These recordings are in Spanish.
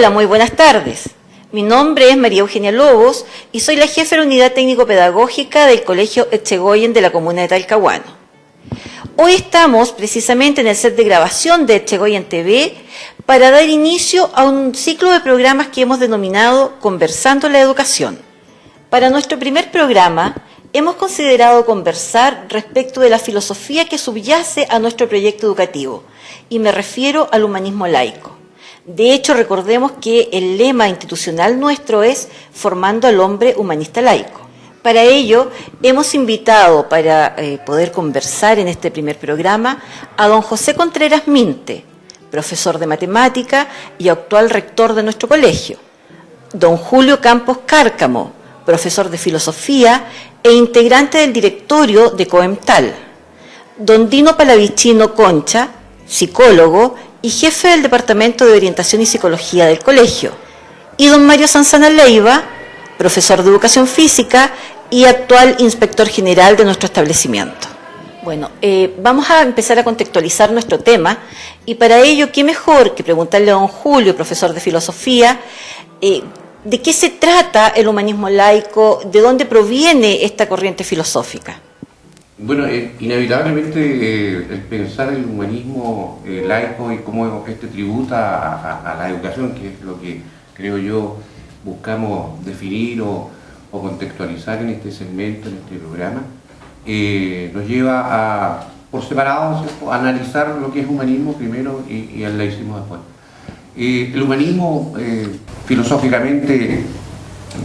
Hola, muy buenas tardes. Mi nombre es María Eugenia Lobos y soy la jefe de la Unidad Técnico-Pedagógica del Colegio Echegoyen de la comuna de Talcahuano. Hoy estamos precisamente en el set de grabación de Echegoyen TV para dar inicio a un ciclo de programas que hemos denominado Conversando la Educación. Para nuestro primer programa hemos considerado conversar respecto de la filosofía que subyace a nuestro proyecto educativo, y me refiero al humanismo laico. De hecho, recordemos que el lema institucional nuestro es Formando al hombre humanista laico. Para ello, hemos invitado para poder conversar en este primer programa a don José Contreras Minte, profesor de matemática y actual rector de nuestro colegio, don Julio Campos Cárcamo, profesor de filosofía e integrante del directorio de Coemtal, don Dino Palavicino Concha, psicólogo y jefe del Departamento de Orientación y Psicología del colegio, y don Mario Sanzana Leiva, profesor de Educación Física y actual inspector general de nuestro establecimiento. Bueno, vamos a empezar a contextualizar nuestro tema, y para ello, ¿qué mejor que preguntarle a don Julio, profesor de Filosofía, de qué se trata el humanismo laico, de dónde proviene esta corriente filosófica? Bueno, inevitablemente el pensar el humanismo laico y cómo este tributa a la educación, que es lo que creo yo buscamos definir o contextualizar en este segmento, en este programa, nos lleva a, por separado, ¿cierto?, a analizar lo que es humanismo primero y el laicismo después. El humanismo filosóficamente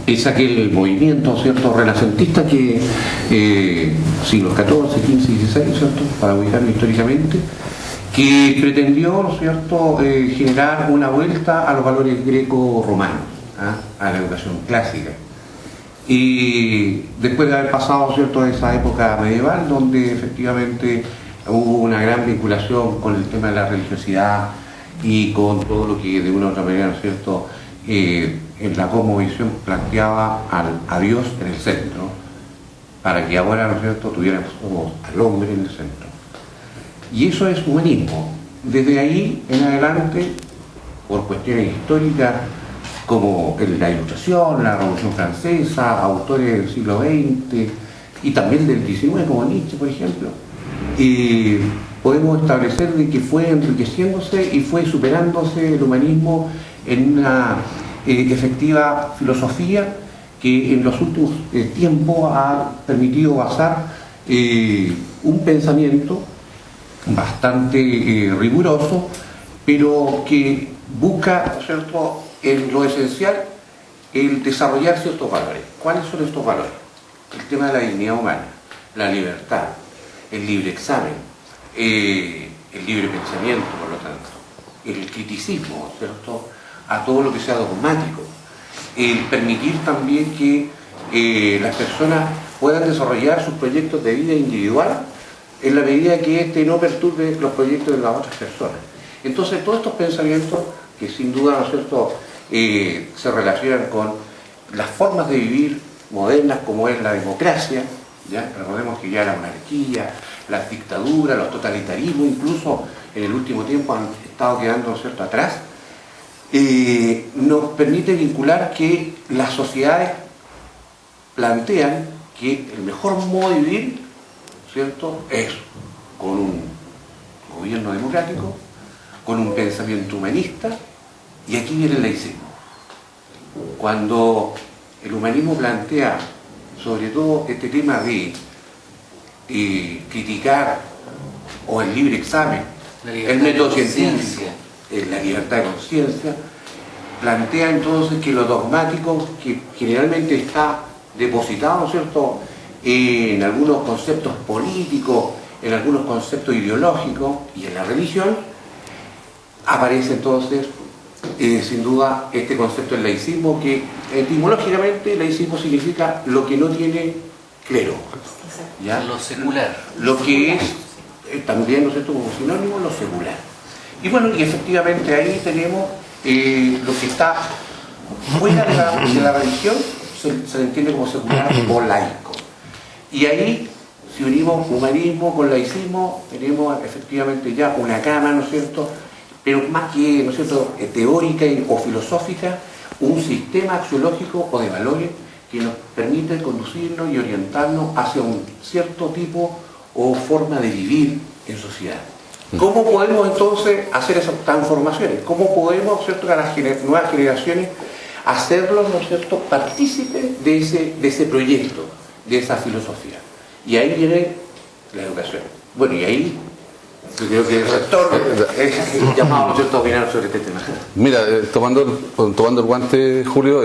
es aquel movimiento, ¿cierto?, renacentista que siglos XIV, XV y XVI, ¿cierto?, para ubicarlo históricamente, que pretendió, ¿no es cierto?, generar una vuelta a los valores greco-romanos, a la educación clásica. Y después de haber pasado, ¿cierto?, esa época medieval, donde efectivamente hubo una gran vinculación con el tema de la religiosidad y con todo lo que de una u otra manera, ¿no es cierto?, en la cosmovisión planteaba a Dios en el centro, para que ahora, ¿no es cierto?, tuviéramos al hombre en el centro. Y eso es humanismo. Desde ahí en adelante, por cuestiones históricas, como la Ilustración, la Revolución Francesa, autores del siglo XX y también del XIX, como Nietzsche, por ejemplo, podemos establecer de que fue enriqueciéndose y fue superándose el humanismo en una efectiva filosofía que en los últimos tiempos ha permitido basar un pensamiento bastante riguroso, pero que busca, ¿cierto?, en lo esencial el desarrollar ciertos valores. ¿Cuáles son estos valores? El tema de la dignidad humana, la libertad, el libre examen, el libre pensamiento, por lo tanto, el criticismo, ¿cierto?, a todo lo que sea dogmático, el permitir también que las personas puedan desarrollar sus proyectos de vida individual en la medida que éste no perturbe los proyectos de las otras personas. Entonces, todos estos pensamientos que sin duda, ¿no es cierto?, se relacionan con las formas de vivir modernas, como es la democracia, ¿ya? Recordemos que ya la monarquía, las dictaduras, los totalitarismos, incluso en el último tiempo han estado quedando, ¿no es cierto?, atrás. Nos permite vincular que las sociedades plantean que el mejor modo de vivir, ¿cierto?, es con un gobierno democrático, con un pensamiento humanista, y aquí viene el laicismo. Cuando el humanismo plantea sobre todo este tema de criticar o el libre examen, el método científico, la libertad de conciencia, plantea entonces que lo dogmático, que generalmente está depositado, ¿no es cierto?, en algunos conceptos políticos, en algunos conceptos ideológicos y en la religión, aparece entonces sin duda este concepto del laicismo, que etimológicamente laicismo significa lo que no tiene clero, ¿ya? Lo secular. Lo que es también, ¿no es cierto?, como sinónimo, lo secular. Y bueno, y efectivamente ahí tenemos lo que está fuera de la religión, se le entiende como secular o laico. Y ahí, si unimos humanismo con laicismo, tenemos efectivamente ya una cama, ¿no es cierto?, pero más que, ¿no es cierto?, teórica o filosófica, un sistema axiológico o de valores que nos permite conducirnos y orientarnos hacia un cierto tipo o forma de vivir en sociedad. ¿Cómo podemos entonces hacer esas transformaciones? ¿Cómo podemos, ¿cierto?, a las nuevas generaciones hacerlos, ¿no es cierto?, partícipes de ese proyecto, de esa filosofía? Y ahí viene la educación. Bueno, y ahí yo creo que el rector es llamado, ¿no es cierto?, a opinar sobre este tema. Mira, tomando el guante, Julio,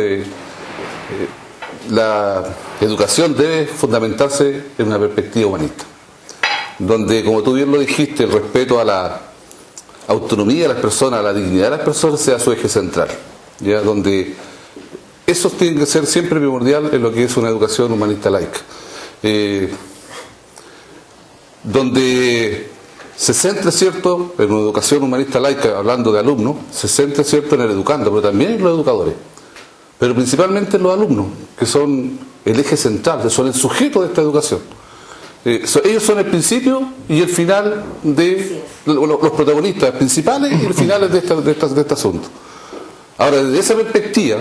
la educación debe fundamentarse en una perspectiva humanista, donde, como tú bien lo dijiste, el respeto a la autonomía de las personas, a la dignidad de las personas sea su eje central, ¿ya? Donde eso tiene que ser siempre primordial en lo que es una educación humanista laica, donde se centra, ¿cierto?, en una educación humanista laica, hablando de alumnos, se centra, ¿cierto?, en el educando, pero también en los educadores, pero principalmente en los alumnos, que son el eje central, que son el sujeto de esta educación. Ellos son el principio y el final de los protagonistas principales y el final de este asunto. Ahora, desde esa perspectiva,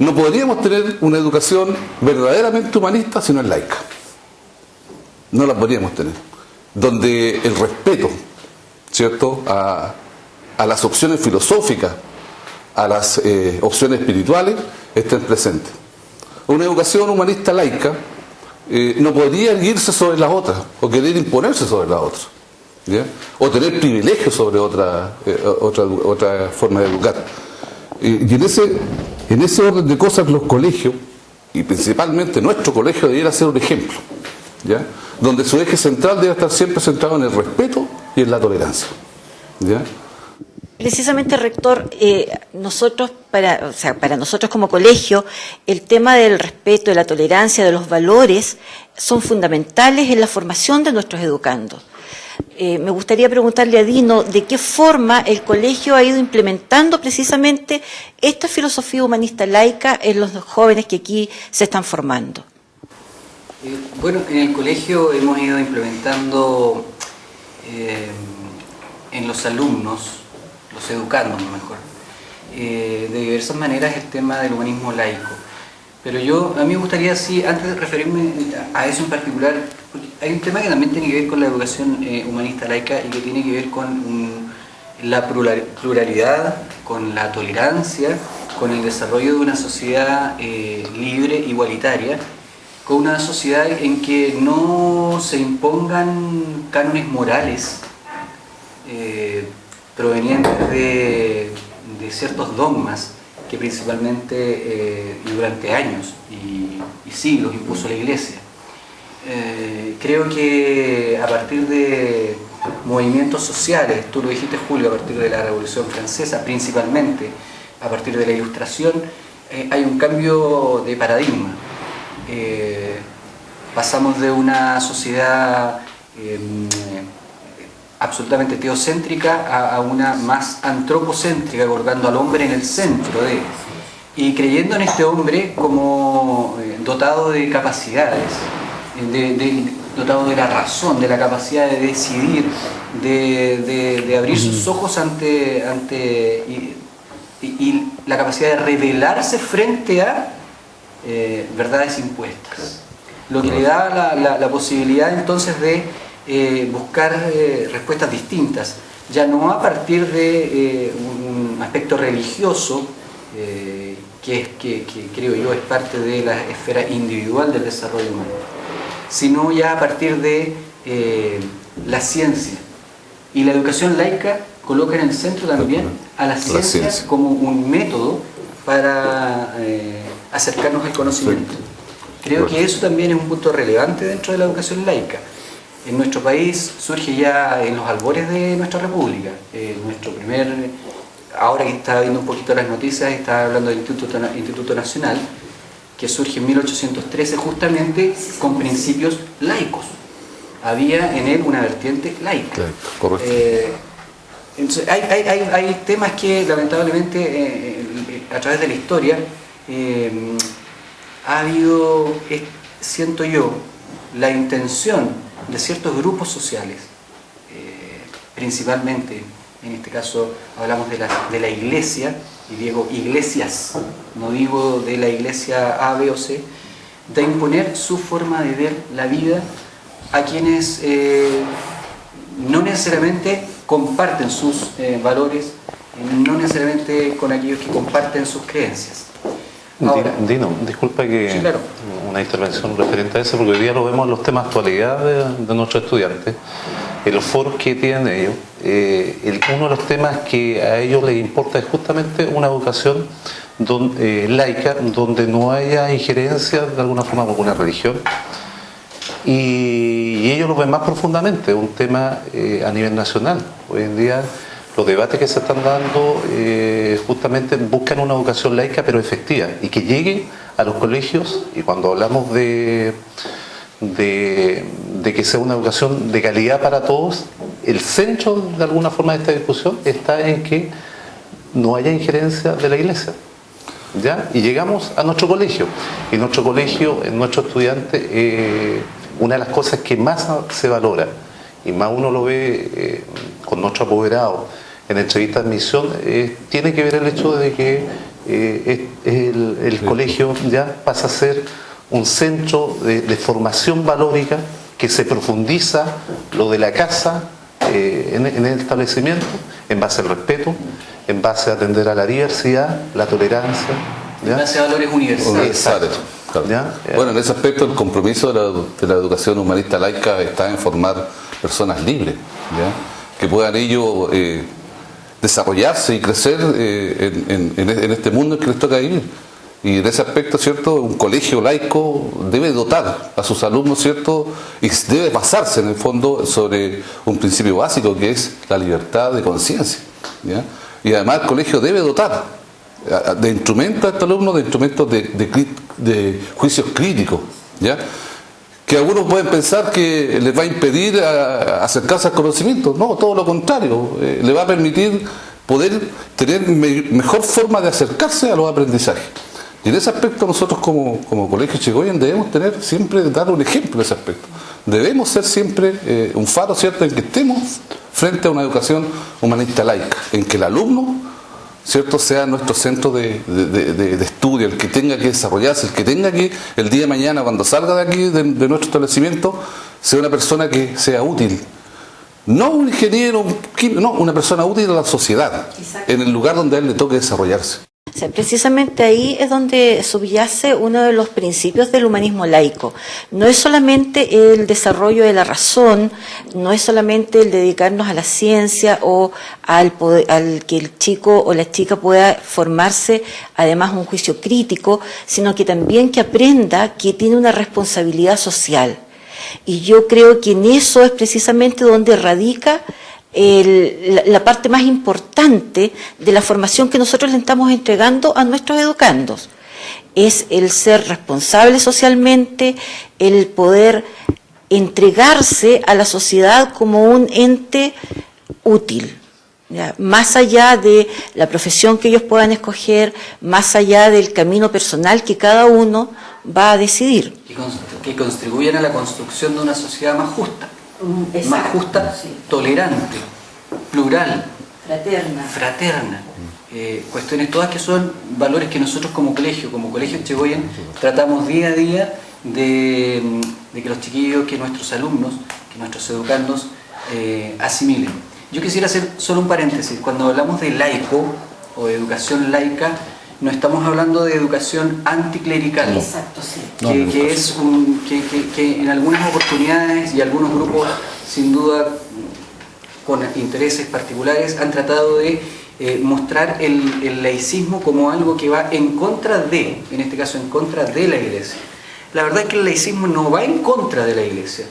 no podríamos tener una educación verdaderamente humanista si no es laica. No la podríamos tener. Donde el respeto, ¿cierto?, a las opciones filosóficas, a las opciones espirituales, estén presentes. Una educación humanista laica no podría irse sobre las otras o querer imponerse sobre las otras, ¿ya?, o tener privilegios sobre otra forma de educar. Y en ese orden de cosas, los colegios, y principalmente nuestro colegio, debiera ser un ejemplo, ¿ya?, donde su eje central debe estar siempre centrado en el respeto y en la tolerancia, ¿ya? Precisamente, rector, para nosotros como colegio, el tema del respeto, de la tolerancia, de los valores, son fundamentales en la formación de nuestros educandos. Me gustaría preguntarle a Dino de qué forma el colegio ha ido implementando precisamente esta filosofía humanista laica en los jóvenes que aquí se están formando. Bueno, en el colegio hemos ido implementando en los alumnos, los educandos mejor, de diversas maneras el tema del humanismo laico. Pero a mí me gustaría, sí, antes de referirme a eso en particular, porque hay un tema que también tiene que ver con la educación humanista laica y que tiene que ver con la pluralidad, con la tolerancia, con el desarrollo de una sociedad libre, igualitaria, con una sociedad en que no se impongan cánones morales provenientes de ciertos dogmas que principalmente y durante años y siglos impuso la Iglesia. Creo que a partir de movimientos sociales, tú lo dijiste, Julio, a partir de la Revolución Francesa, principalmente a partir de la Ilustración, hay un cambio de paradigma. Pasamos de una sociedad absolutamente teocéntrica a una más antropocéntrica, colocando al hombre en el centro y creyendo en este hombre como dotado de capacidades, dotado de la razón, de la capacidad de decidir, de abrir sus ojos y la capacidad de rebelarse frente a verdades impuestas, lo que le da la posibilidad entonces de buscar respuestas distintas, ya no a partir de un aspecto religioso que creo yo es parte de la esfera individual del desarrollo humano, sino ya a partir de la ciencia. Y la educación laica coloca en el centro también a la ciencia como un método para acercarnos al conocimiento. Creo que eso también es un punto relevante dentro de la educación laica. En nuestro país surge ya en los albores de nuestra república. Ahora que está viendo un poquito las noticias, está hablando del Instituto Nacional, que surge en 1813 justamente con principios laicos. Había en él una vertiente laica. Correcto. Entonces hay temas que lamentablemente a través de la historia ha habido, siento yo, la intención de ciertos grupos sociales, principalmente en este caso hablamos de la iglesia, y digo iglesias, no digo de la iglesia A, B o C, de imponer su forma de ver la vida a quienes no necesariamente comparten sus valores, no necesariamente con aquellos que comparten sus creencias. Ahora, Dino, disculpa que sí, claro, una intervención referente a eso, porque hoy día lo vemos en los temas de actualidad de nuestros estudiantes, en los foros que tienen ellos. Uno de los temas que a ellos les importa es justamente una educación laica, donde no haya injerencia de alguna forma con una religión, y ellos lo ven más profundamente, un tema a nivel nacional. Hoy en día los debates que se están dando justamente buscan una educación laica pero efectiva y que llegue a los colegios, y cuando hablamos de que sea una educación de calidad para todos, el centro de alguna forma de esta discusión está en que no haya injerencia de la iglesia, ¿ya? Y llegamos a nuestro colegio, y nuestro colegio, en nuestro estudiante, una de las cosas que más se valora y más uno lo ve con nuestro apoderado en entrevista de admisión, tiene que ver el hecho de que el colegio ya pasa a ser un centro de formación valórica, que se profundiza lo de la casa en el establecimiento, en base al respeto, en base a atender a la diversidad, la tolerancia, ¿ya? En base a valores universales. Exacto. Claro. ¿Ya? Bueno, en ese aspecto el compromiso de la educación humanista laica está en formar personas libres, ¿ya? Que puedan ellos desarrollarse y crecer en este mundo en que les toca vivir. Y en ese aspecto, ¿cierto?, un colegio laico debe dotar a sus alumnos, ¿cierto?, y debe basarse en el fondo sobre un principio básico que es la libertad de conciencia, ¿ya? Y además el colegio debe dotar de instrumentos a estos alumnos, de instrumentos de juicios críticos, ¿ya? Que algunos pueden pensar que les va a impedir acercarse al conocimiento. No, todo lo contrario, le va a permitir poder tener mejor forma de acercarse a los aprendizajes. Y en ese aspecto nosotros como Colegio Echegoyen debemos siempre dar un ejemplo en ese aspecto. Debemos ser siempre un faro, ¿cierto?, en que estemos frente a una educación humanista laica, en que el alumno, ¿cierto?, sea nuestro centro de estudio, el que tenga que desarrollarse, el que tenga que el día de mañana, cuando salga de aquí, de nuestro establecimiento, sea una persona que sea útil. No un ingeniero, no, una persona útil a la sociedad, exacto, en el lugar donde a él le toque desarrollarse. O sea, precisamente ahí es donde subyace uno de los principios del humanismo laico. No es solamente el desarrollo de la razón, no es solamente el dedicarnos a la ciencia o al que el chico o la chica pueda formarse además un juicio crítico, sino que también que aprenda que tiene una responsabilidad social. Y yo creo que en eso es precisamente donde radica la parte más importante de la formación que nosotros le estamos entregando a nuestros educandos. Es el ser responsable socialmente, el poder entregarse a la sociedad como un ente útil, ¿ya? Más allá de la profesión que ellos puedan escoger, más allá del camino personal que cada uno va a decidir. Que contribuyan a la construcción de una sociedad más justa. Exacto, más justa, sí, tolerante, plural, fraterna. Cuestiones todas que son valores que nosotros como Colegio Echegoyen, tratamos día a día de que los chiquillos, que nuestros alumnos, que nuestros educandos asimilen. Yo quisiera hacer solo un paréntesis. Cuando hablamos de laico o de educación laica, no estamos hablando de educación anticlerical. Exacto, sí. Que en algunas oportunidades y algunos grupos, sin duda, con intereses particulares, han tratado de mostrar el laicismo como algo que va en contra de, en este caso en contra de la Iglesia. La verdad es que el laicismo no va en contra de la Iglesia.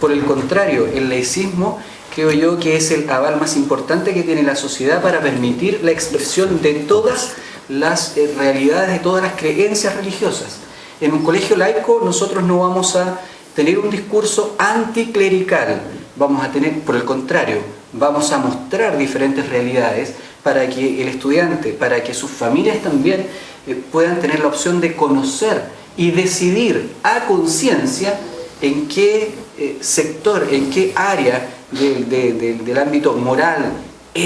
Por el contrario, el laicismo creo yo que es el aval más importante que tiene la sociedad para permitir la expresión de todas las realidades, de todas las creencias religiosas. En un colegio laico nosotros no vamos a tener un discurso anticlerical, vamos a tener, por el contrario, vamos a mostrar diferentes realidades para que el estudiante, para que sus familias también puedan tener la opción de conocer y decidir a conciencia en qué sector, en qué área del ámbito moral,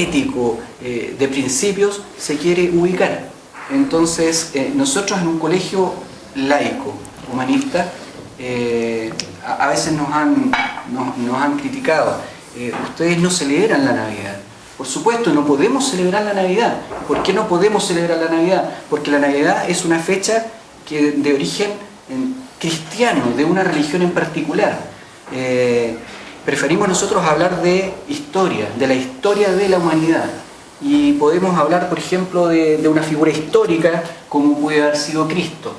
ético, de principios, se quiere ubicar. Entonces, nosotros en un colegio laico, humanista, a veces nos han criticado. Ustedes no celebran la Navidad. Por supuesto, no podemos celebrar la Navidad. ¿Por qué no podemos celebrar la Navidad? Porque la Navidad es una fecha de origen cristiano, de una religión en particular. Preferimos nosotros hablar de historia, de la historia de la humanidad. Y podemos hablar, por ejemplo, de una figura histórica como puede haber sido Cristo,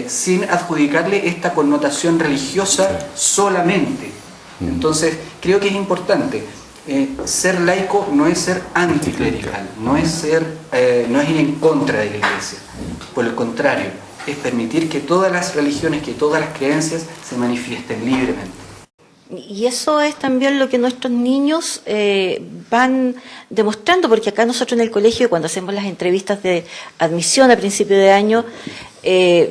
sin adjudicarle esta connotación religiosa solamente. Entonces, creo que es importante. Ser laico no es ser anticlerical, no es ir en contra de la Iglesia. Por el contrario, es permitir que todas las religiones, que todas las creencias se manifiesten libremente. Y eso es también lo que nuestros niños van demostrando, porque acá nosotros en el colegio, cuando hacemos las entrevistas de admisión a principio de año,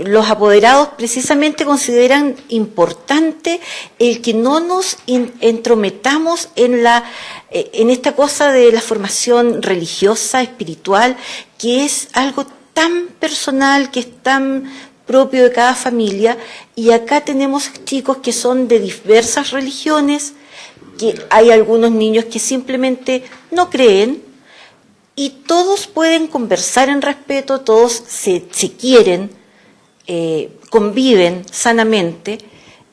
los apoderados precisamente consideran importante el que no nos entrometamos en esta cosa de la formación religiosa, espiritual, que es algo tan personal, que es tan propio de cada familia, y acá tenemos chicos que son de diversas religiones, que hay algunos niños que simplemente no creen, y todos pueden conversar en respeto, todos se quieren, conviven sanamente.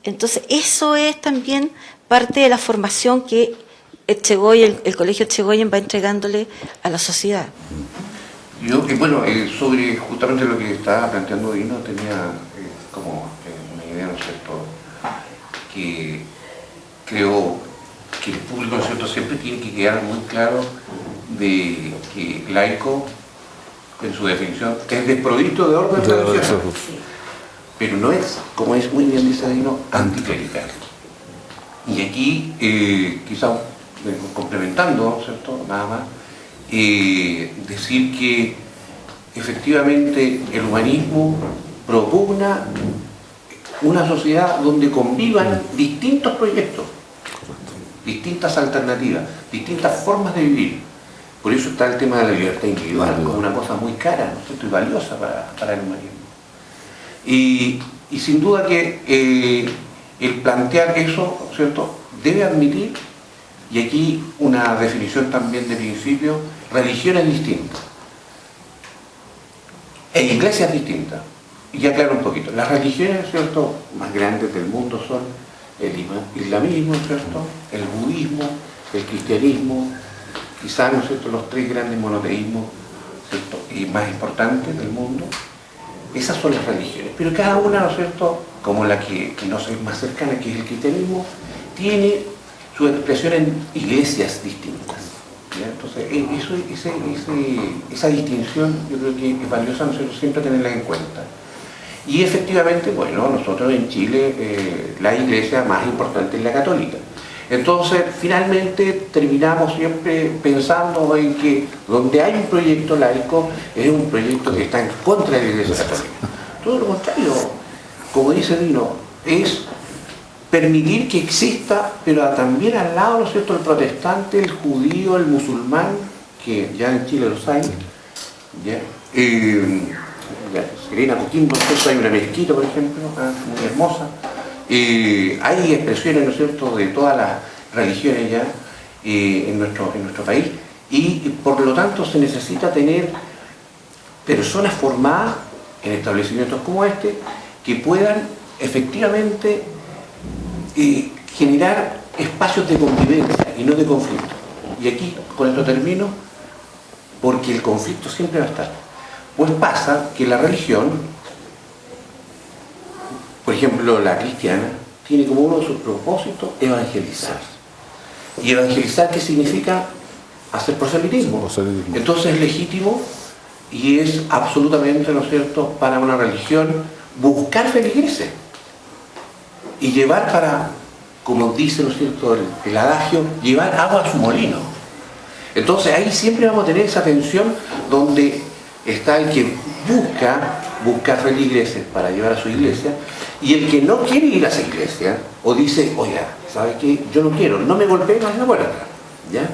Entonces eso es también parte de la formación que el Colegio Etxegoyen va entregándole a la sociedad. Yo, bueno, sobre justamente lo que estaba planteando Dino, tenía como una idea, ¿no es cierto?, que creo que el público, ¿no es cierto?, siempre tiene que quedar muy claro de que laico, en su definición, es desprovisto de orden religioso, pero no es, como es muy bien dice Dino, anticlerical. Y aquí, quizás complementando, ¿no es cierto?, nada más, decir que efectivamente el humanismo propugna una sociedad donde convivan distintos proyectos, distintas alternativas, distintas formas de vivir. Por eso está el tema de la libertad individual, como una cosa muy cara, ¿no es cierto?, y valiosa para el humanismo. Y sin duda que el plantear eso, ¿no es cierto?, debe admitir, y aquí una definición también de principio, religiones distintas e iglesias distintas. Y aclaro un poquito, las religiones, ¿cierto?, más grandes del mundo son el islamismo, ¿cierto?, el budismo, el cristianismo, quizás, ¿no es cierto?, los tres grandes monoteísmos, ¿cierto?, y más importantes del mundo. Esas son las religiones, pero cada una, ¿no es cierto?, como la que nos es más cercana, que es el cristianismo, tiene su expresión en iglesias distintas. ¿Ya? Entonces, esa distinción yo creo que es valiosa nosotros siempre tenerla en cuenta. Y efectivamente, bueno, nosotros en Chile la iglesia más importante es la católica. Entonces, finalmente terminamos siempre pensando en que donde hay un proyecto laico es un proyecto que está en contra de la iglesia católica. Todo lo contrario, como dice Dino, es permitir que exista, pero también al lado, ¿no es cierto?, el protestante, el judío, el musulmán, que ya en Chile los hay, ¿ya? Serena, Coquimbo, entonces hay una mezquita, por ejemplo, muy hermosa. Hay expresiones, ¿no es cierto?, de todas las religiones ya en nuestro país, y por lo tanto se necesita tener personas formadas en establecimientos como este que puedan efectivamente generar espacios de convivencia y no de conflicto. Y aquí, con esto termino, porque el conflicto siempre va a estar. Pues pasa que la religión, por ejemplo la cristiana, tiene como uno de sus propósitos evangelizar. ¿Y evangelizar qué significa? Hacer proselitismo. Entonces es legítimo y es absolutamente, ¿no es cierto?, para una religión buscar feligreses y llevar para, como dice, ¿no es cierto?, el adagio, llevar agua a su molino. Entonces ahí siempre vamos a tener esa tensión donde está el que busca feligreses para llevar a su iglesia, y el que no quiere ir a esa iglesia, o dice, oiga, ¿sabe qué? Yo no quiero, no me golpeen en la puerta, ¿ya?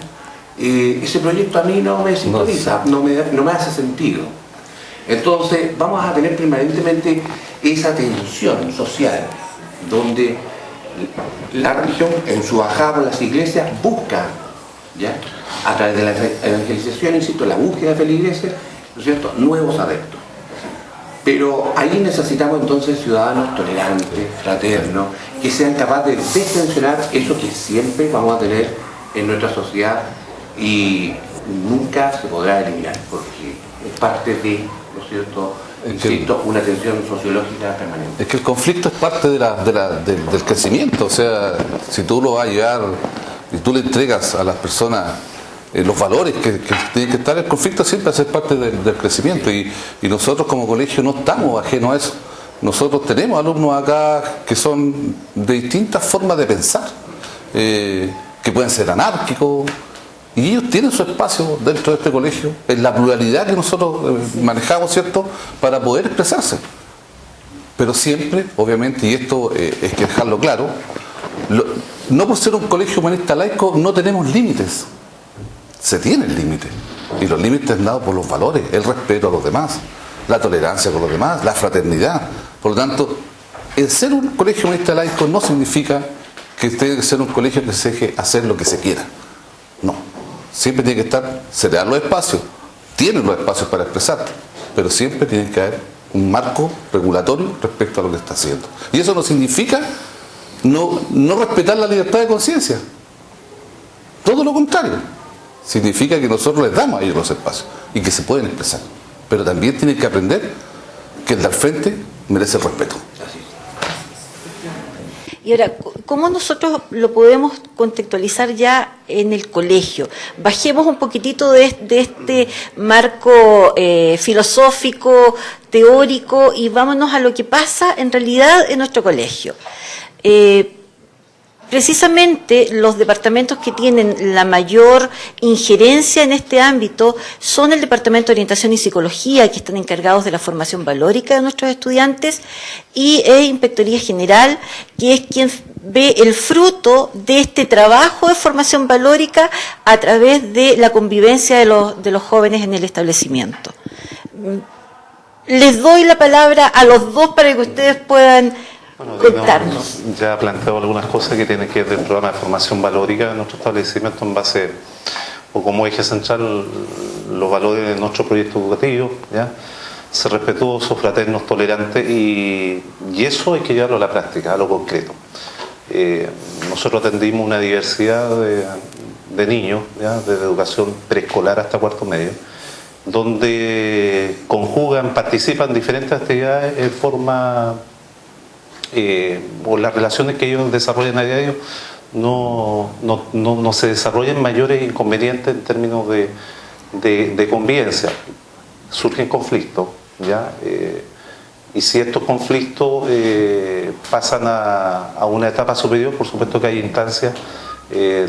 ese proyecto a mí no me sintoniza, no me hace sentido. Entonces vamos a tener permanentemente esa tensión social, donde la religión en su bajada por las iglesias busca, ¿ya?, a través de la evangelización, insisto, la búsqueda de la iglesia, ¿no es cierto?, nuevos adeptos. Pero ahí necesitamos entonces ciudadanos tolerantes, fraternos, que sean capaces de destensionar eso que siempre vamos a tener en nuestra sociedad y nunca se podrá eliminar, porque es parte de, ¿no es cierto?, insisto, una tensión sociológica permanente. Es que el conflicto es parte del crecimiento. O sea, si tú lo vas a llevar y tú le entregas a las personas los valores que tienen que estar, el conflicto siempre va a ser parte del crecimiento. Y nosotros como colegio no estamos ajenos a eso. Nosotros tenemos alumnos acá que son de distintas formas de pensar, que pueden ser anárquicos, y ellos tienen su espacio dentro de este colegio, en la pluralidad que nosotros manejamos, ¿cierto?, para poder expresarse. Pero siempre, obviamente, y esto es que dejarlo claro, no por ser un colegio humanista laico no tenemos límites. Se tienen límites. Y los límites dados por los valores, el respeto a los demás, la tolerancia con los demás, la fraternidad. Por lo tanto, el ser un colegio humanista laico no significa que tenga que ser un colegio que se deje hacer lo que se quiera. No. Siempre tiene que estar, se le dan los espacios, tienen los espacios para expresar, pero siempre tiene que haber un marco regulatorio respecto a lo que está haciendo. Y eso no significa no respetar la libertad de conciencia. Todo lo contrario. Significa que nosotros les damos a ellos los espacios y que se pueden expresar. Pero también tienen que aprender que el de al frente merece el respeto. Y ahora, ¿cómo nosotros lo podemos contextualizar ya en el colegio? Bajemos un poquitito de este marco filosófico, teórico, y vámonos a lo que pasa en realidad en nuestro colegio. Precisamente los departamentos que tienen la mayor injerencia en este ámbito son el Departamento de Orientación y Psicología, que están encargados de la formación valórica de nuestros estudiantes, y Inspectoría General, que es quien ve el fruto de este trabajo de formación valórica a través de la convivencia de los jóvenes en el establecimiento. Les doy la palabra a los dos para que ustedes puedan contarnos. Ya ha planteado algunas cosas que tienen que ver del programa de formación valórica de nuestro establecimiento en base, o como eje central, los valores de nuestro proyecto educativo, ¿ya? Ser respetuosos, fraternos, tolerantes, y eso hay que llevarlo a la práctica, a lo concreto. Nosotros atendimos una diversidad de niños, ¿ya?, desde educación preescolar hasta cuarto medio, donde conjugan, participan en diferentes actividades en forma, o las relaciones que ellos desarrollan a diario no se desarrollan mayores inconvenientes en términos de convivencia. Surgen conflictos, ¿ya? Y si estos conflictos pasan a una etapa superior, por supuesto que hay instancias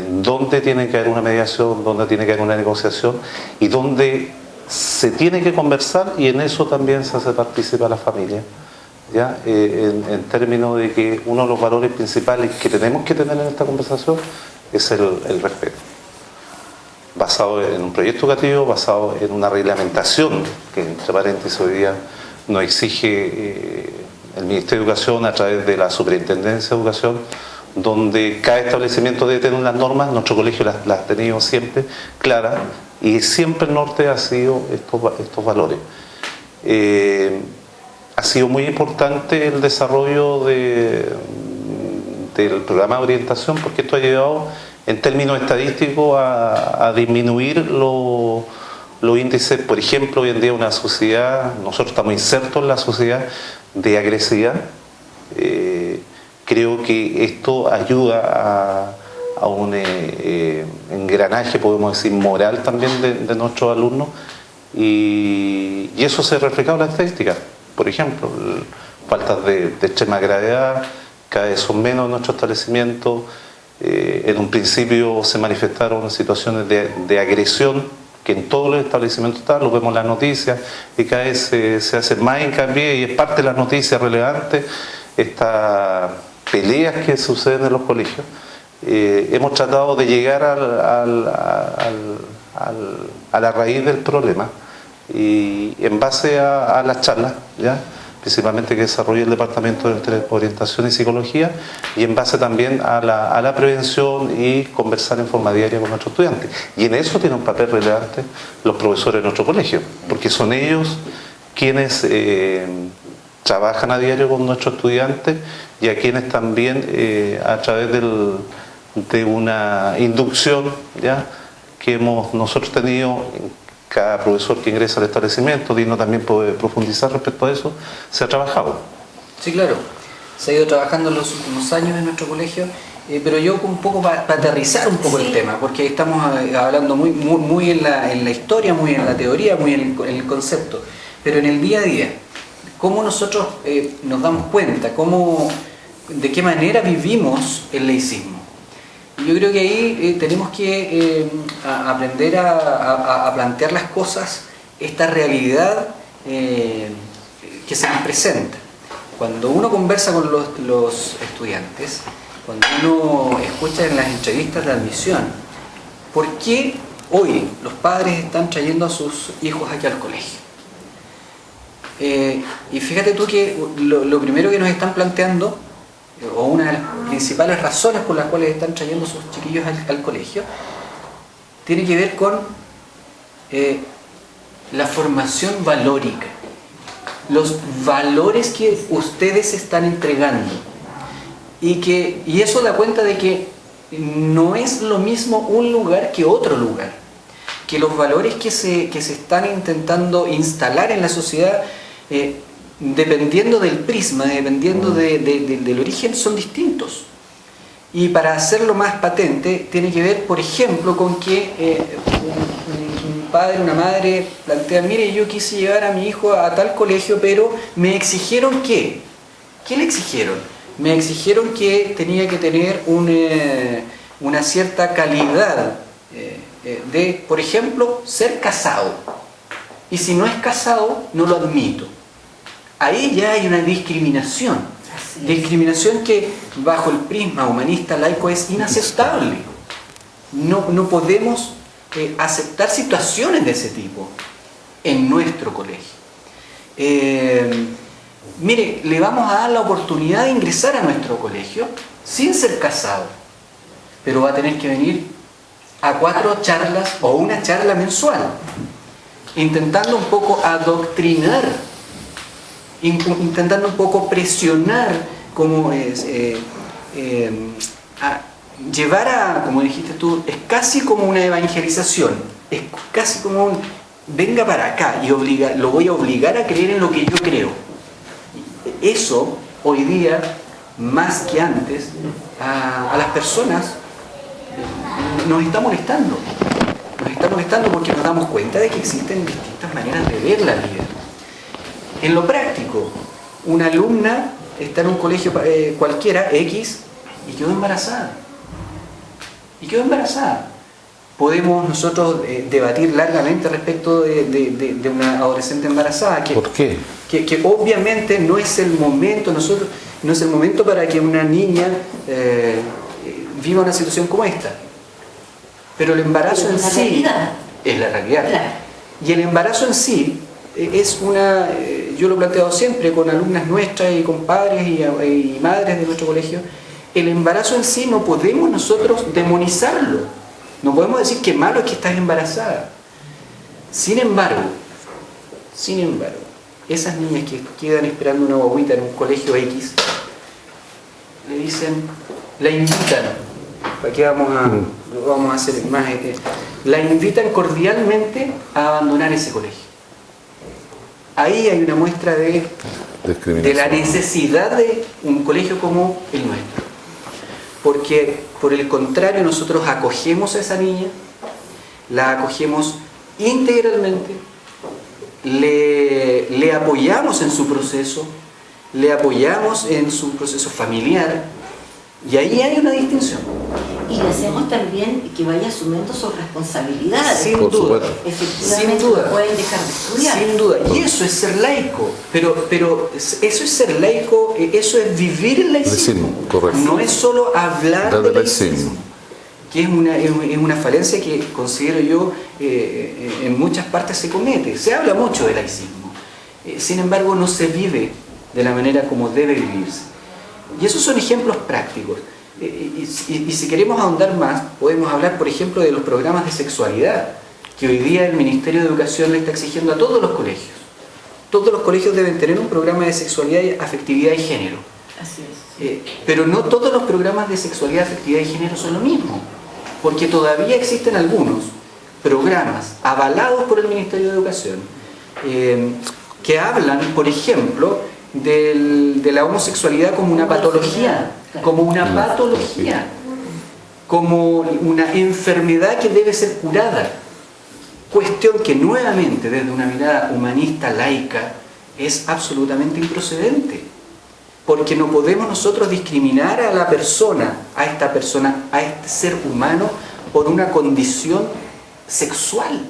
donde tiene que haber una mediación, donde tiene que haber una negociación y donde se tiene que conversar, y en eso también se hace participar a la familia, ¿ya? En términos de que uno de los valores principales que tenemos que tener en esta conversación es el respeto, basado en un proyecto educativo, basado en una reglamentación que, entre paréntesis, hoy día nos exige el Ministerio de Educación a través de la Superintendencia de Educación, donde cada establecimiento debe tener unas normas. Nuestro colegio las ha tenido siempre claras, y siempre el norte ha sido estos valores. Ha sido muy importante el desarrollo del programa de orientación, porque esto ha llevado en términos estadísticos a disminuir los índices. Por ejemplo, hoy en día una sociedad, nosotros estamos insertos en la sociedad de agresividad. Creo que esto ayuda a un engranaje, podemos decir, moral también de nuestros alumnos, y eso se refleja en la estadística. Por ejemplo, faltas de extrema gravedad cada vez son menos en nuestro establecimiento. En un principio se manifestaron situaciones de agresión que en todos los establecimientos están, lo vemos en las noticias, y cada vez se hace más hincapié, y es parte de las noticias relevantes, estas peleas que suceden en los colegios. hemos tratado de llegar a la raíz del problema y en base a las charlas, ¿ya?, principalmente que desarrolla el Departamento de Orientación y Psicología, y en base también a la prevención y conversar en forma diaria con nuestros estudiantes. Y en eso tiene un papel relevante los profesores de nuestro colegio, porque son ellos quienes trabajan a diario con nuestros estudiantes y a quienes también a través de una inducción, ¿ya?, que hemos nosotros tenido, cada profesor que ingresa al establecimiento, Dino también puede profundizar respecto a eso, se ha trabajado. Sí, claro, se ha ido trabajando en los últimos años en nuestro colegio, pero yo un poco para aterrizar un poco el tema, porque estamos hablando muy en la historia, muy en la teoría, muy en el concepto, pero en el día a día, ¿cómo nosotros nos damos cuenta? ¿De qué manera vivimos el laicismo? Yo creo que ahí tenemos que aprender a plantear las cosas, esta realidad que se nos presenta. Cuando uno conversa con los estudiantes, cuando uno escucha en las entrevistas de admisión, ¿por qué hoy los padres están trayendo a sus hijos aquí al colegio? Y fíjate tú que lo primero que nos están planteando, o una de las principales razones por las cuales están trayendo a sus chiquillos al colegio, tiene que ver con la formación valórica, los valores que ustedes están entregando, y eso da cuenta de que no es lo mismo un lugar que otro lugar, que los valores que se están intentando instalar en la sociedad, dependiendo del prisma, dependiendo del origen, son distintos. Y para hacerlo más patente, tiene que ver, por ejemplo, con que un padre, una madre plantea: mire, yo quise llevar a mi hijo a tal colegio, pero me exigieron ¿qué? ¿Qué le exigieron? Me exigieron que tenía que tener una cierta calidad de, por ejemplo, ser casado. Y si no es casado, no lo admito. Ahí ya hay una discriminación. Discriminación que bajo el prisma humanista laico es inaceptable. No podemos aceptar situaciones de ese tipo en nuestro colegio. Mire, le vamos a dar la oportunidad de ingresar a nuestro colegio sin ser casado, pero va a tener que venir a 4 charlas o una charla mensual, intentando un poco adoctrinar, intentando un poco presionar, como llevar a, como dijiste tú, es casi como una evangelización, es casi como un venga para acá y lo voy a obligar a creer en lo que yo creo. Eso hoy día, más que antes, a las personas nos está molestando. Nos está molestando porque nos damos cuenta de que existen distintas maneras de ver la vida. En lo práctico, una alumna está en un colegio cualquiera, X, y quedó embarazada. Podemos nosotros debatir largamente respecto de una adolescente embarazada. ¿Por qué? Que obviamente no es el momento, no es el momento para que una niña viva una situación como esta. Pero el embarazo en sí es la realidad. Claro. Y el embarazo en sí es yo lo he planteado siempre con alumnas nuestras y con padres y madres de nuestro colegio. El embarazo en sí no podemos nosotros demonizarlo. No podemos decir que malo es que estás embarazada. Sin embargo, esas niñas que quedan esperando una guaguita en un colegio X, le dicen, la invitan, ¿para qué vamos a hacer más? La invitan cordialmente a abandonar ese colegio. Ahí hay una muestra de la necesidad de un colegio como el nuestro. Porque, por el contrario, nosotros acogemos a esa niña, la acogemos integralmente, le apoyamos en su proceso, le apoyamos en su proceso familiar, y ahí hay una distinción. Y le hacemos también que vaya asumiendo sus responsabilidades. Sin Por duda. supuesto. Efectivamente, Sin duda. no pueden dejar de estudiar. Sin duda. Y eso es ser laico. Pero eso es ser laico, eso es vivir el laicismo. Laicismo, correcto. No es solo hablar Del del laicismo. laicismo, que es una falencia que considero yo en muchas partes se comete. Se habla mucho del laicismo. Sin embargo, no se vive de la manera como debe vivirse. Y esos son ejemplos prácticos. Y si queremos ahondar más, podemos hablar, por ejemplo, de los programas de sexualidad, que hoy día el Ministerio de Educación le está exigiendo a todos los colegios. Todos los colegios deben tener un programa de sexualidad, afectividad y género. Así es. Pero no todos los programas de sexualidad, afectividad y género son lo mismo, porque todavía existen algunos programas avalados por el Ministerio de Educación que hablan, por ejemplo, de la homosexualidad como una patología, como una patología, como una enfermedad que debe ser curada. Cuestión que nuevamente desde una mirada humanista laica es absolutamente improcedente, porque no podemos nosotros discriminar a la persona, a este ser humano por una condición sexual.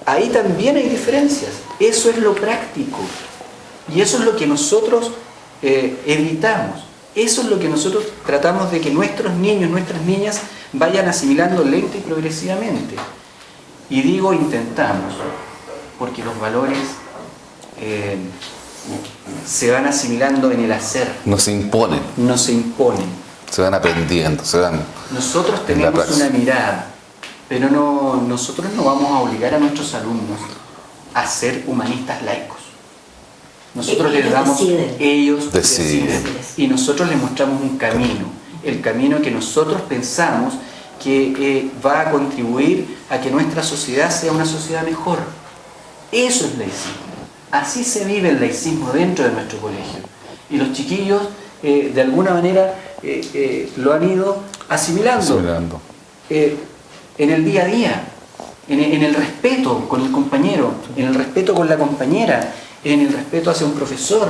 Ahí también hay diferencias. Eso es lo práctico. Y eso es lo que nosotros evitamos. Eso es lo que nosotros tratamos de que nuestros niños, nuestras niñas vayan asimilando lento y progresivamente. Y digo intentamos, porque los valores se van asimilando en el hacer, No se imponen, no se imponen. se van aprendiendo, se van... Nosotros en la tenemos praxis. una mirada, pero nosotros no vamos a obligar a nuestros alumnos a ser humanistas laicos. Nosotros les Ellos damos, deciden. ellos Deciden. deciden, y nosotros les mostramos un camino, el camino que nosotros pensamos que va a contribuir a que nuestra sociedad sea una sociedad mejor. Eso es laicismo. Así se vive el laicismo dentro de nuestro colegio. Y los chiquillos, de alguna manera, lo han ido asimilando. En el día a día, en el respeto con el compañero, en el respeto con la compañera, en el respeto hacia un profesor,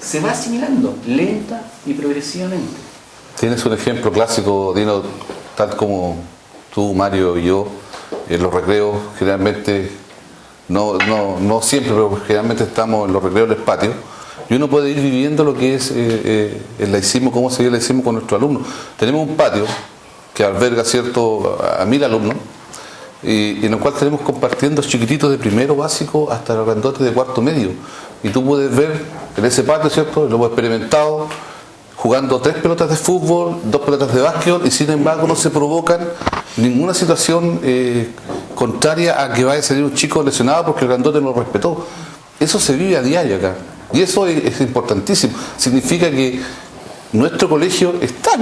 se va asimilando lenta y progresivamente. Tienes un ejemplo clásico, Dino, tal como tú, Mario y yo, en los recreos, generalmente, no siempre, pero generalmente estamos en los recreos del patio, y uno puede ir viviendo lo que es el laicismo, cómo se vive el laicismo con nuestros alumnos. Tenemos un patio que alberga, ¿cierto?, a 1000 alumnos, y en el cual tenemos compartiendo chiquititos de primero básico hasta los grandotes de cuarto medio. Y tú puedes ver en ese patio, ¿cierto?, lo hemos experimentado, jugando 3 pelotas de fútbol, 2 pelotas de básquetbol, y sin embargo no se provocan ninguna situación contraria a que vaya a salir un chico lesionado porque el grandote no lo respetó. Eso se vive a diario acá, y eso es importantísimo. Significa que nuestro colegio está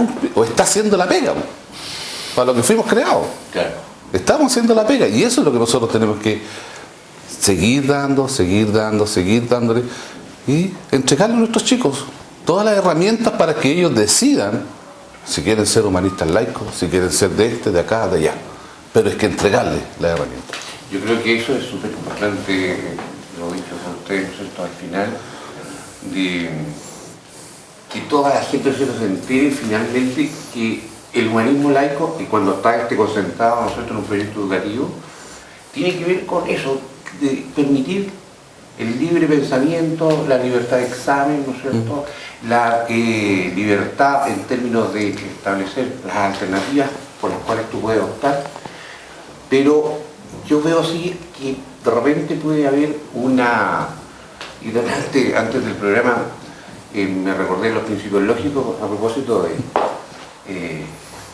haciendo la pega para lo que fuimos creados. Claro. Estamos haciendo la pega, y eso es lo que nosotros tenemos que seguir dándole y entregarle a nuestros chicos todas las herramientas para que ellos decidan si quieren ser humanistas laicos, si quieren ser de acá, de allá. Pero es que entregarles las herramientas. Yo creo que eso es súper importante, lo dicho por ustedes, ¿no es cierto?, al final, de que toda la gente se entere finalmente que el humanismo laico, y cuando está concentrado, ¿no es cierto?, en un proyecto educativo, tiene que ver con eso, de permitir el libre pensamiento, la libertad de examen, ¿no es cierto?, la libertad en términos de establecer las alternativas por las cuales tú puedes optar, pero yo veo así que de repente puede haber una... Y antes del programa me recordé los principios lógicos a propósito de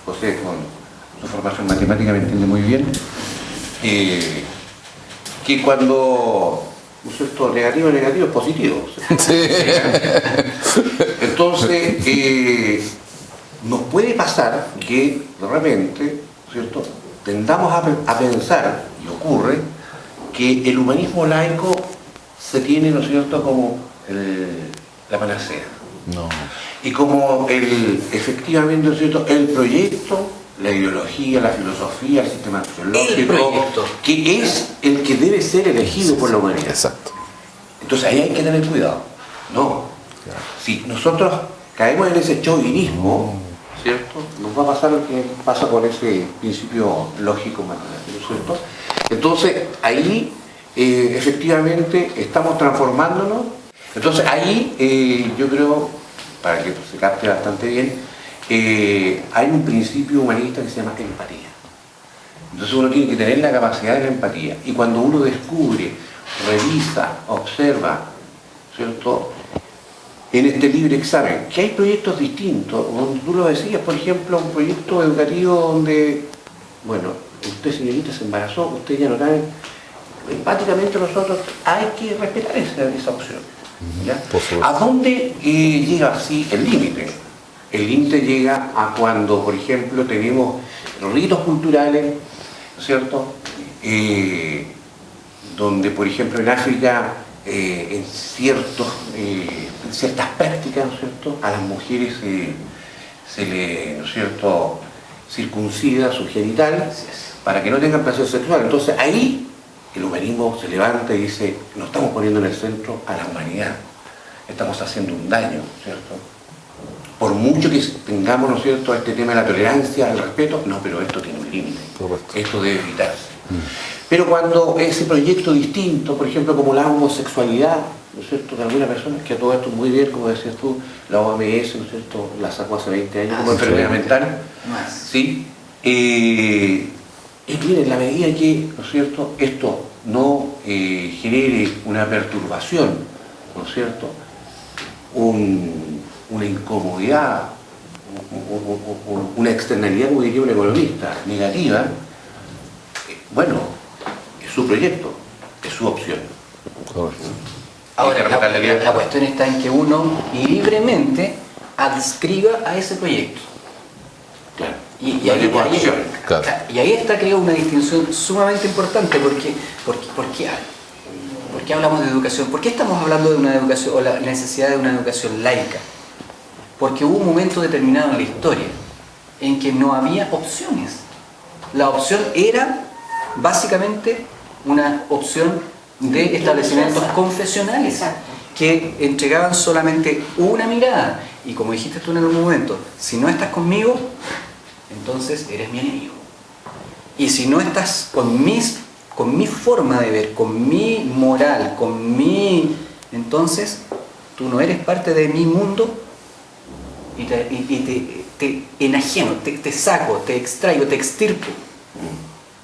José, con su formación matemática, me entiende muy bien, que cuando esto negativo es positivo. Sí. Entonces, nos puede pasar que de repente, ¿cierto?, tendamos a pensar, y ocurre, que el humanismo laico se tiene, ¿no es cierto?, como la panacea. No. Y como efectivamente, ¿no es cierto?, el proyecto, la ideología, la filosofía, el sistema sociológico, que es el que debe ser elegido por la humanidad. Exacto. Entonces ahí hay que tener cuidado. No. Si nosotros caemos en ese chauvinismo, ¿cierto? Nos va a pasar lo que pasa con ese principio lógico matemático, ¿cierto? Entonces, ahí efectivamente estamos transformándonos. Entonces, ahí yo creo, para que se capte bastante bien, hay un principio humanista que se llama empatía. Entonces uno tiene que tener la capacidad de la empatía. Y cuando uno descubre, revisa, observa, ¿cierto?, en este libre examen, que hay proyectos distintos, donde tú lo decías, por ejemplo, un proyecto educativo donde, bueno, usted, señorita, se embarazó, usted ya no cabe, empáticamente nosotros hay que respetar esa opción, ¿ya? ¿A dónde llega así el límite? El límite llega a cuando, por ejemplo, tenemos ritos culturales, ¿cierto?, donde, por ejemplo, en África, en ciertas prácticas, ¿no es cierto?, a las mujeres se le, ¿no es cierto?, circuncida su genital para que no tengan placer sexual. Entonces ahí el humanismo se levanta y dice, nos estamos poniendo en el centro a la humanidad, estamos haciendo un daño, ¿cierto? Por mucho que tengamos, ¿no es cierto?, este tema de la tolerancia, el respeto, no, pero esto tiene un límite, esto debe evitarse. Pero cuando ese proyecto distinto, por ejemplo, como la homosexualidad, ¿no es cierto?, de alguna persona, que a todo esto muy bien, como decías tú, la OMS, ¿no es cierto?, la sacó hace 20 años como enfermedad mental, ¿sí? Y bien, en la medida que, ¿no es cierto?, esto no genere una perturbación, ¿no es cierto?, una incomodidad, una externalidad, como diría un economista, negativa, bueno, es su proyecto, es su opción. Ahora, la cuestión está en que uno libremente adscriba a ese proyecto. Claro. Y ahí está, creo, una distinción sumamente importante, porque ¿por qué hablamos de educación? ¿Por qué estamos hablando de una educación o la necesidad de una educación laica? Porque hubo un momento determinado en la historia en que no había opciones. La opción era básicamente una opción de establecimientos confesionales que entregaban solamente una mirada. Y como dijiste tú en algún momento, si no estás conmigo, entonces eres mi enemigo. Y si no estás con mi forma de ver, con mi moral, entonces tú no eres parte de mi mundo y te enajeno, te saco, te extraigo, te extirpo.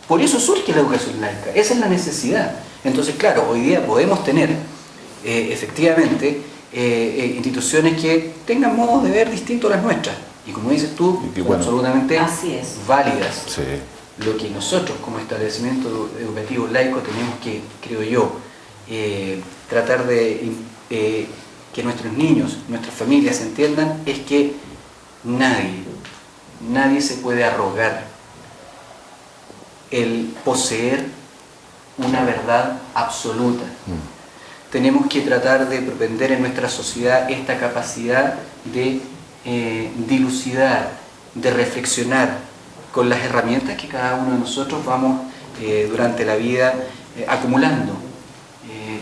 Por eso surge la educación laica, esa es la necesidad. Entonces, claro, hoy día podemos tener efectivamente instituciones que tengan modos de ver distintos a las nuestras. Y como dices tú, son absolutamente válidas. Sí. Lo que nosotros como establecimiento educativo laico tenemos que, creo yo, tratar de que nuestros niños, nuestras familias entiendan es que nadie se puede arrogar el poseer una verdad absoluta. Tenemos que tratar de propender en nuestra sociedad esta capacidad de dilucidar, de reflexionar con las herramientas que cada uno de nosotros vamos durante la vida acumulando.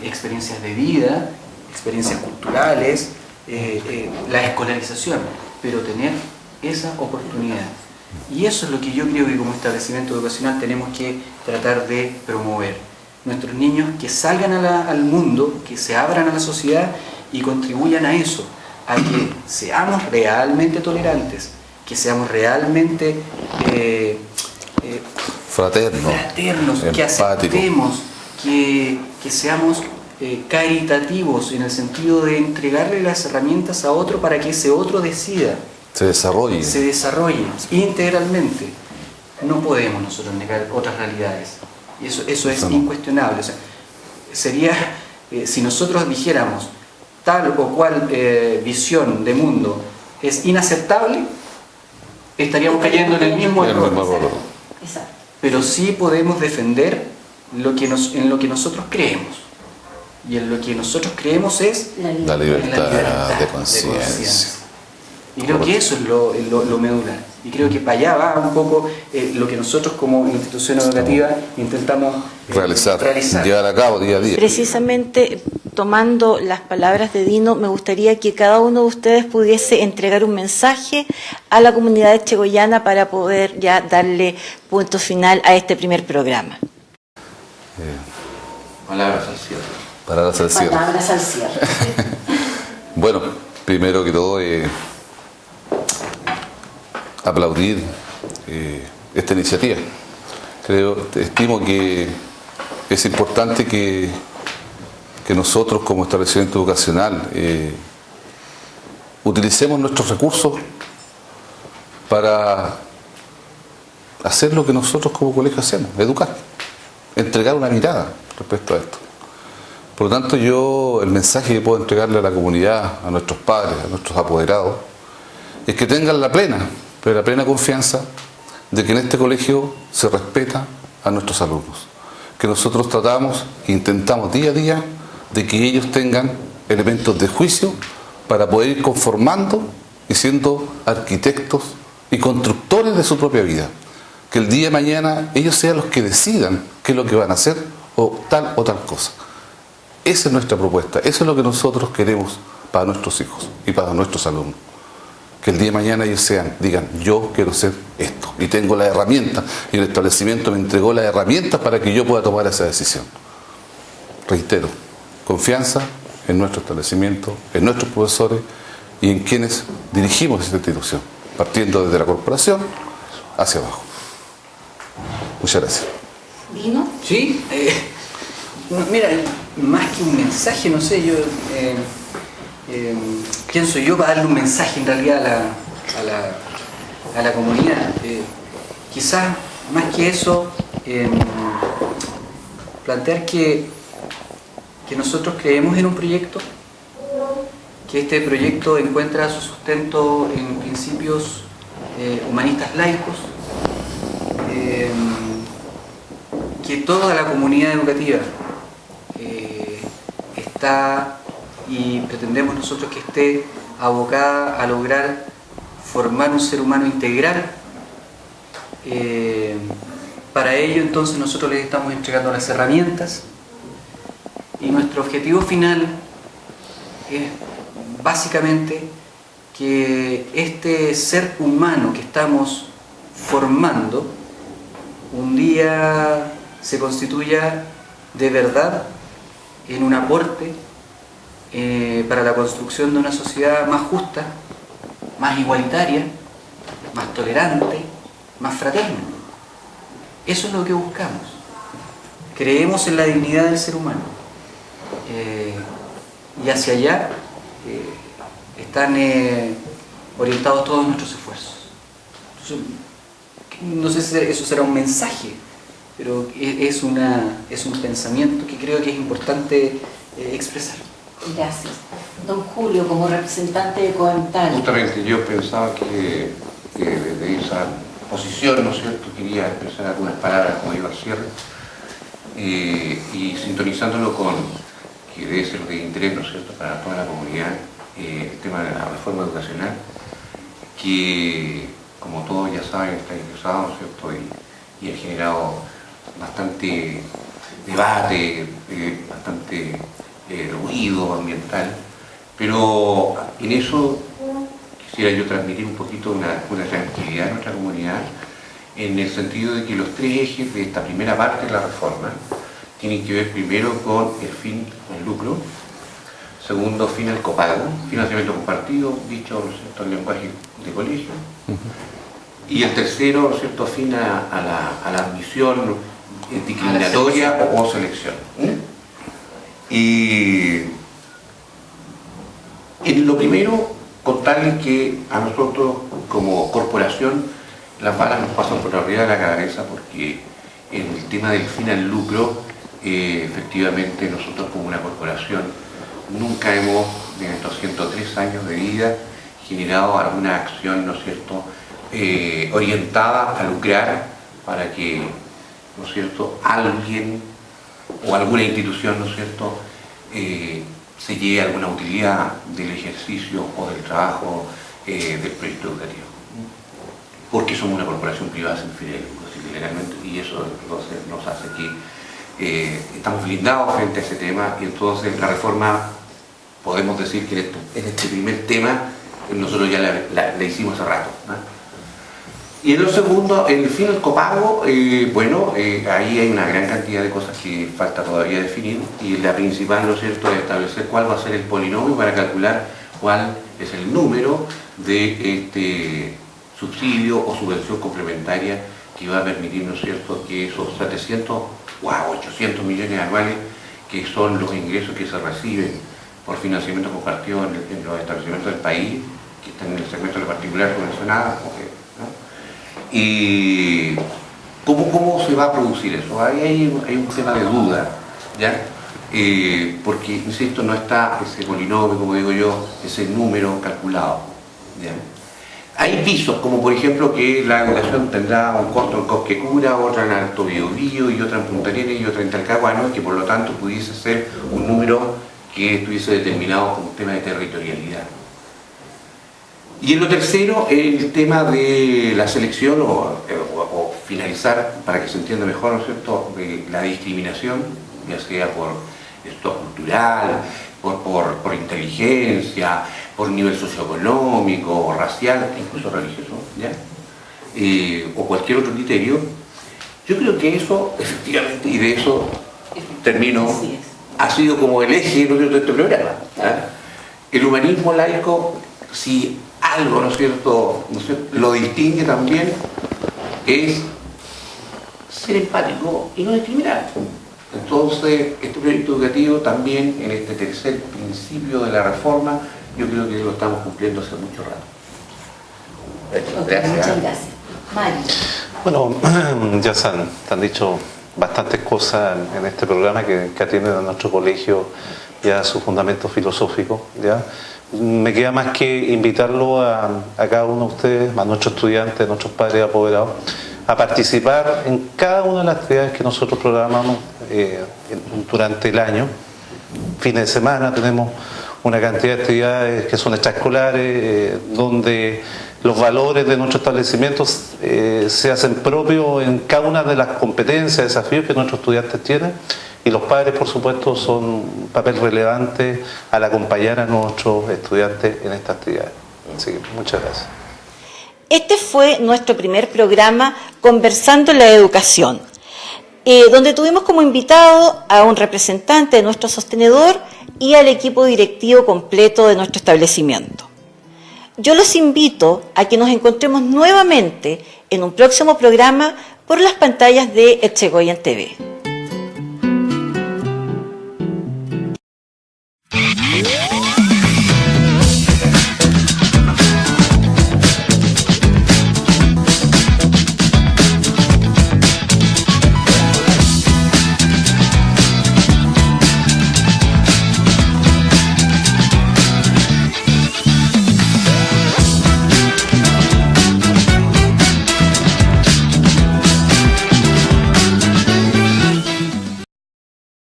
Experiencias de vida, experiencias culturales, la escolarización, pero tener esa oportunidad. Y eso es lo que yo creo que como establecimiento educacional tenemos que tratar de promover. Nuestros niños que salgan al mundo, que se abran a la sociedad y contribuyan a eso, a que seamos realmente tolerantes, que seamos realmente fraternos, que aceptemos, que seamos caritativos en el sentido de entregarle las herramientas a otro para que ese otro decida. Se desarrolle integralmente. No podemos nosotros negar otras realidades. Y eso es incuestionable. O sea, sería, si nosotros dijéramos tal o cual visión de mundo es inaceptable, estaríamos cayendo en el mismo error. Exacto. Pero sí podemos defender en lo que nosotros creemos. Y en lo que nosotros creemos es la libertad de conciencia. Y creo que eso es lo medular. Y creo que para allá va un poco lo que nosotros como institución educativa intentamos realizar, llevar a cabo día a día. Precisamente tomando las palabras de Dino, me gustaría que cada uno de ustedes pudiese entregar un mensaje a la comunidad echegoyana para poder ya darle punto final a este primer programa. Palabras al cierre. Palabras al cierre. Palabras al cierre. Bueno, primero que todo, aplaudir esta iniciativa. Estimo que es importante que nosotros como establecimiento educacional utilicemos nuestros recursos para hacer lo que nosotros como colegio hacemos, educar, entregar una mirada respecto a esto. Por lo tanto, el mensaje que puedo entregarle a la comunidad, a nuestros padres, a nuestros apoderados, es que tengan la plena confianza de que en este colegio se respeta a nuestros alumnos, que nosotros tratamos e intentamos día a día de que ellos tengan elementos de juicio para poder ir conformando y siendo arquitectos y constructores de su propia vida, que el día de mañana ellos sean los que decidan qué es lo que van a hacer o tal cosa. Esa es nuestra propuesta, eso es lo que nosotros queremos para nuestros hijos y para nuestros alumnos. Que el día de mañana ellos digan, yo quiero ser esto y tengo las herramientas y el establecimiento me entregó las herramientas para que yo pueda tomar esa decisión. Reitero, confianza en nuestro establecimiento, en nuestros profesores y en quienes dirigimos esta institución, partiendo desde la corporación hacia abajo. Muchas gracias. ¿Dino? Sí, mira, más que un mensaje, no sé, yo quién soy yo para darle un mensaje en realidad a la comunidad. Quizás más que eso, plantear que nosotros creemos en un proyecto, que este proyecto encuentra su sustento en principios humanistas laicos, que toda la comunidad educativa está y pretendemos nosotros que esté abocada a lograr formar un ser humano integral. Para ello entonces nosotros les estamos entregando las herramientas y nuestro objetivo final es básicamente que este ser humano que estamos formando un día se constituya de verdad en un aporte para la construcción de una sociedad más justa, más igualitaria, más tolerante, más fraterna. Eso es lo que buscamos. Creemos en la dignidad del ser humano y hacia allá están orientados todos nuestros esfuerzos. Entonces, no sé si eso será un mensaje, pero es un pensamiento que creo que es importante expresar. Gracias. Don Julio, como representante de Coental. Justamente yo pensaba que desde esa posición, ¿no es cierto?, quería expresar algunas palabras como iba al cierre y sintonizándolo con que debe ser de interés, ¿no es cierto?, para toda la comunidad, el tema de la reforma educacional, que como todos ya saben está ingresado, ¿no es cierto?, y ha generado bastante debate, bastante ruido ambiental, pero en eso quisiera yo transmitir un poquito una tranquilidad a nuestra comunidad, en el sentido de que los tres ejes de esta primera parte de la reforma tienen que ver primero con el fin del lucro, segundo, fin al copago, financiamiento compartido, dicho, ¿no es cierto?, en lenguaje de colegio, y el tercero, ¿no es cierto?, fin a la admisión discriminatoria o selección. Y en lo primero, contarles que a nosotros como corporación las balas nos pasan por arriba de la cabeza, porque en el tema del fin al lucro, efectivamente nosotros como una corporación nunca hemos, en estos 103 años de vida, generado alguna acción, ¿no es cierto?, orientada a lucrar para que, ¿no es cierto?, alguien o alguna institución, ¿no es cierto?, se lleve alguna utilidad del ejercicio o del trabajo del proyecto educativo. Porque somos una corporación privada sin fines de lucro, así que legalmente, y eso entonces nos hace que estamos blindados frente a ese tema, y entonces la reforma, podemos decir que en este primer tema nosotros ya la hicimos hace rato, ¿no? Y en lo segundo, el fin del copago, bueno, ahí hay una gran cantidad de cosas que falta todavía definir, y la principal, ¿no es cierto?, es establecer cuál va a ser el polinomio para calcular cuál es el número de este subsidio o subvención complementaria que va a permitir, ¿no es cierto?, que esos 700 o 800 millones anuales, que son los ingresos que se reciben por financiamiento compartido en los establecimientos del país, que están en el segmento de particular subvencionada, ¿no? Y ¿cómo se va a producir eso? Ahí hay un tema de duda, ¿ya? Porque, insisto, no está ese polinomio, como digo yo, ese número calculado, ¿ya? Hay visos, como por ejemplo que la educación tendrá un costo en Cosquecura, otra en Alto Biobío y otra en Punta Arenas y otra en Talcahuano, que por lo tanto pudiese ser un número que estuviese determinado como un tema de territorialidad. Y en lo tercero, el tema de la selección o finalizar, para que se entienda mejor, ¿no es cierto?, la discriminación, ya sea por esto cultural, por inteligencia, por nivel socioeconómico, racial, incluso religioso, ¿ya? O cualquier otro criterio. Yo creo que eso, efectivamente, y de eso termino, ha sido como el eje, ¿no es cierto?, de este programa, ¿ya? El humanismo laico, si algo, ¿no es cierto?, lo distingue también, es ser empático y no discriminar. Entonces, este proyecto educativo también, en este tercer principio de la reforma, yo creo que lo estamos cumpliendo hace mucho rato. Muchas gracias. Mario. Bueno, ya se han dicho bastantes cosas en este programa que atienden a nuestro colegio y a su fundamento filosófico, ¿ya? Me queda más que invitarlo a cada uno de ustedes, a nuestros estudiantes, a nuestros padres apoderados, a participar en cada una de las actividades que nosotros programamos durante el año. Fines de semana tenemos una cantidad de actividades que son extraescolares, donde los valores de nuestros establecimientos se hacen propios en cada una de las competencias, desafíos que nuestros estudiantes tienen, y los padres, por supuesto, son un papel relevante al acompañar a nuestros estudiantes en estas actividades. Así que muchas gracias. Este fue nuestro primer programa Conversando en la Educación, donde tuvimos como invitado a un representante de nuestro sostenedor y al equipo directivo completo de nuestro establecimiento. Yo los invito a que nos encontremos nuevamente en un próximo programa por las pantallas de Etchegoyen TV.